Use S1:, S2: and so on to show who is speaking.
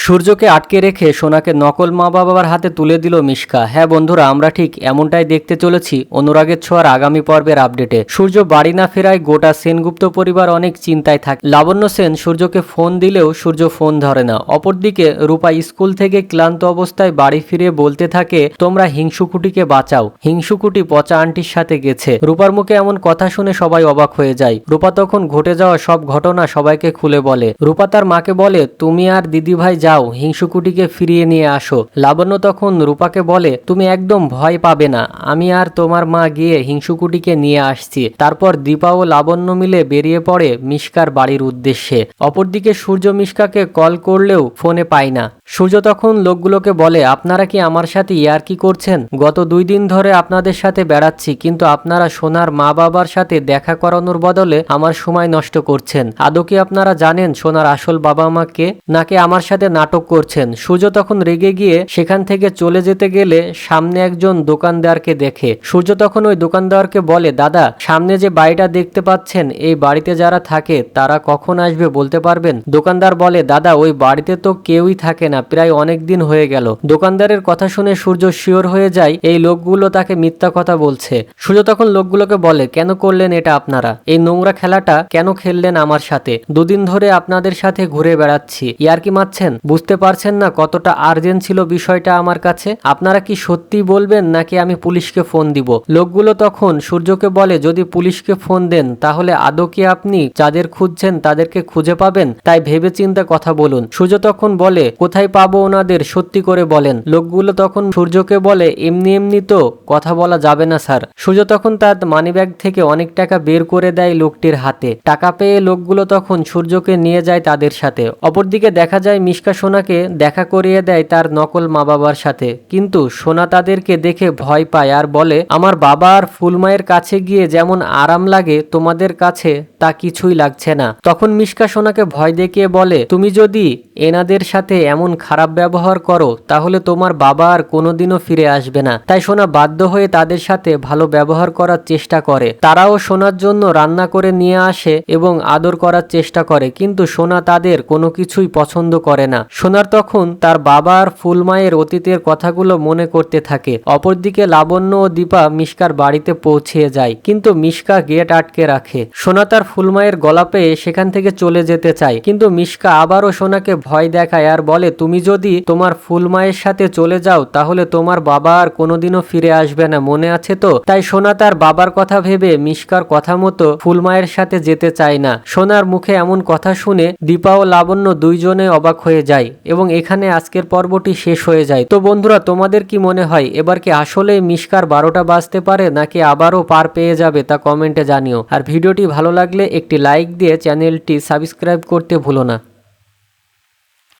S1: সূর্যকে আটকে রেখে সোনাকে নকল মা বাবার হাতে তুলে দিল মিশকা। হ্যাঁ বন্ধুরা, আমরা ঠিক এমনটাই দেখতে চলেছি অনুরাগের ছোঁয়ার আগামী পর্বের আপডেটে। সূর্য বাড়ি না ফেরায় গোটা সেনগুপ্ত পরিবার অনেক চিন্তায় থাকে। লাবণ্য সেন সূর্যকে ফোন দিলেও সূর্য ফোন ধরে না। অপরদিকে রূপা স্কুল থেকে ক্লান্ত অবস্থায় বাড়ি ফিরে বলতে থাকে, তোমরা হিংসুকুটিকে বাঁচাও, হিংসুকুটি পচা আন্টির সাথে গেছে। রূপার মুখে এমন কথা শুনে সবাই অবাক হয়ে যায়। রূপা তখন ঘটে যাওয়া সব ঘটনা সবাইকে খুলে বলে। রূপা তার মাকে বলে, তুমি আর দিদিভাই যাও, হিংসুকুটিকে ফিরিয়ে নিয়ে আসো। লাবণ্য তখন রূপাকে বলে, তুমি একদম ভয় পাবে না, আমি আর তোমার মা গিয়ে হিংসুকুটিকে নিয়ে আসছি। তারপর দীপা ও লাবণ্য মিলে বেরিয়ে পড়ে মিশকার বাড়ির উদ্দেশ্যে। অপরদিকে সূর্য মিশকাকে কল করলেও ফোনে পায় না। সূর্য তখন লোকগুলোকে বলে, আপনারা কি আমার সাথে ইয়ার্কি করছেন? গত 2 দিন ধরে আপনাদের সাথে বেড়াচ্ছি, কিন্তু আপনারা সোনার মা বাবার সাথে দেখা করানোর বদলে আমার সময় নষ্ট করছেন। আদৌ কি আপনারা জানেন সোনার আসল বাবা মাকে, নাকি আমার সাথে নাটক করছেন? সূর্য তখন রেগে গিয়ে সেখান থেকে চলে যেতে গেলে সামনে একজন দোকানদারকে দেখে। সূর্য তখন ওই দোকানদারকে বলে, দাদা, সামনে যে বাড়িটা দেখতে পাচ্ছেন, এই বাড়িতে যারা থাকে তারা কখন আসবে বলতে পারবেন? দোকানদার বলে, দাদা, ওই বাড়িতে তো কেউই থাকে না, প্রায় অনেক দিন হয়ে গেল। দোকানদারের কথা শুনে সূর্য শিওর হয়ে যায় এই লোকগুলো তাকে মিথ্যা কথা বলছে। সূর্য তখন লোকগুলোকে বলে, কেন করলেন এটা আপনারা? এই নোংরা খেলাটা কেন খেললেন আমার সাথে? 2 দিন ধরে আপনাদের সাথে ঘুরে বেড়াচ্ছি, ইয়ার্কি মারছেন? বুঝতে পারছেন না কতটা আর্জেন্ট ছিল বিষয়টা আমার কাছে? আপনারা কি সত্যি বলবেন নাকি আমি পুলিশকে ফোন দিব? লোকগুলো তখন সূর্যকে বলে, যদি পুলিশকে ফোন দেন তাহলে আদৌ কি আপনি যাদের খুঁজছেন তাদেরকে খুঁজে পাবেন? তাই ভেবেচিন্তে কথা বলুন। সূর্য তখন বলে, কোথায় পাবো ওনাদের, সত্যি করে বলেন। লোকগুলো তখন সূর্যকে বলে, এমনি এমনি তো কথা বলা যাবে না স্যার। সূর্য তখন তার মানিব্যাগ থেকে অনেক টাকা বের করে দেয় লোকটির হাতে। টাকা পেয়ে লোকগুলো তখন সূর্যকে নিয়ে যায় তাদের সাথে। অপরদিকে দেখা যায় মিশকা সোনাকে দেখা করিয়ে দেয় তার নকল মা বাবার সাথে, কিন্তু সোনা তাদেরকে দেখে ভয় পায় আর বলে, আমার বাবা আর ফুলমায়ের কাছে গিয়ে যেমন আরাম লাগে তোমাদের কাছে তা কিছুই লাগছে না। তখন মিশকা সোনাকে ভয় দেখিয়ে বলে, তুমি যদি এনাদের সাথে এমন খারাপ ব্যবহার করো তাহলে তোমার বাবা আর কোনোদিনও ফিরে আসবে না। তাই সোনা বাধ্য হয়ে তাদের সাথে ভালো ব্যবহার করার চেষ্টা করে। তারাও সোনার জন্য রান্না করে নিয়ে আসে এবং আদর করার চেষ্টা করে, কিন্তু সোনা তাদের কোনো কিছুই পছন্দ করে না। সোনার তখন তার বাবা আর ফুলমায়ের অতীতের কথাগুলো মনে করতে থাকে। অপরদিকে লাবণ্য ও দীপা মিশকার বাড়িতে পৌঁছে যায়, কিন্তু মিশকা গেট আটকে রাখে। সোনা তার ফুলমায়ের গলা পেয়ে সেখান থেকে চলে যেতে চায়, কিন্তু মিশকা আবারও সোনাকে ভয় দেখায় আর বলে, তুমি যদি তোমার ফুলমায়ের সাথে চলে যাও তাহলে তোমার বাবা আর কোনোদিনও ফিরে আসবে না, মনে আছে তো? তাই সোনা তার বাবার কথা ভেবে মিশকার কথা মতো ফুলমায়ের সাথে যেতে চায় না। সোনার মুখে এমন কথা শুনে দীপা ও লাবণ্য দুইজনে অবাক হয়ে যায় এবং এখানে আজকের পর্বটি শেষ হয়ে যায়। তো বন্ধুরা, তোমাদের কি মনে হয় এবার কি আসলেই মিশকার 12টা বাজতে পারে নাকি আবারও পার পেয়ে যাবে তা কমেন্টে জানিও। আর ভিডিওটি ভালো লাগলে একটি লাইক দিয়ে চ্যানেলটি সাবস্ক্রাইব করতে ভুলো না।